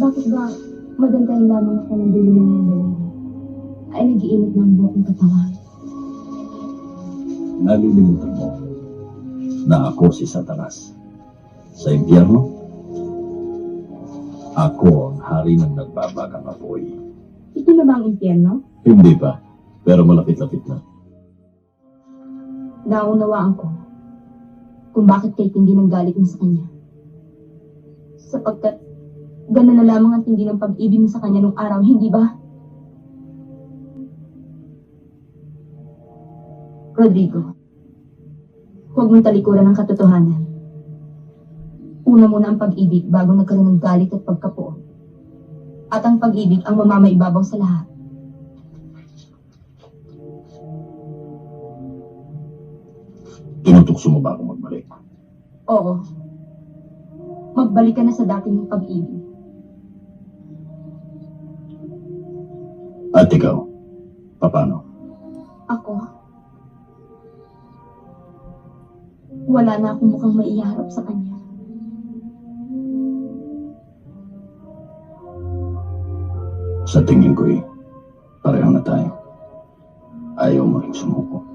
Bakit ba madantayin lamang ako ng dulo ng iyong dalawa ay nag-iinit ng buhok ng katawan? Nalilimutan mo na ako si Satanas. Sa impyerno, ako ang hari ng nagbabagang apoy. Ito na ba ang impyerno? Hindi pa, pero malapit-lapit na. Naunawaan ko kung bakit kay tindi ng galit mo sa kanya. Sapagkat gano'n na lamang ang tindi ng pag-ibig mo sa kanya nung araw, hindi ba? Rodrigo, huwag mong talikuran ang katotohanan. Una muna ang pag-ibig bago nagkaroon ng galit at pagkapuot. At ang pag-ibig ang mamamaibabaw sa lahat. Tinutukso mo ba akong magbalik? Oo. Magbalik ka na sa dati mong pag-ibig. At ikaw, paano? Ako? Wala na akong mukhang maiharap sa kanya. Sa tingin ko'y pareho na tayo. Ayaw mo rin sumuko.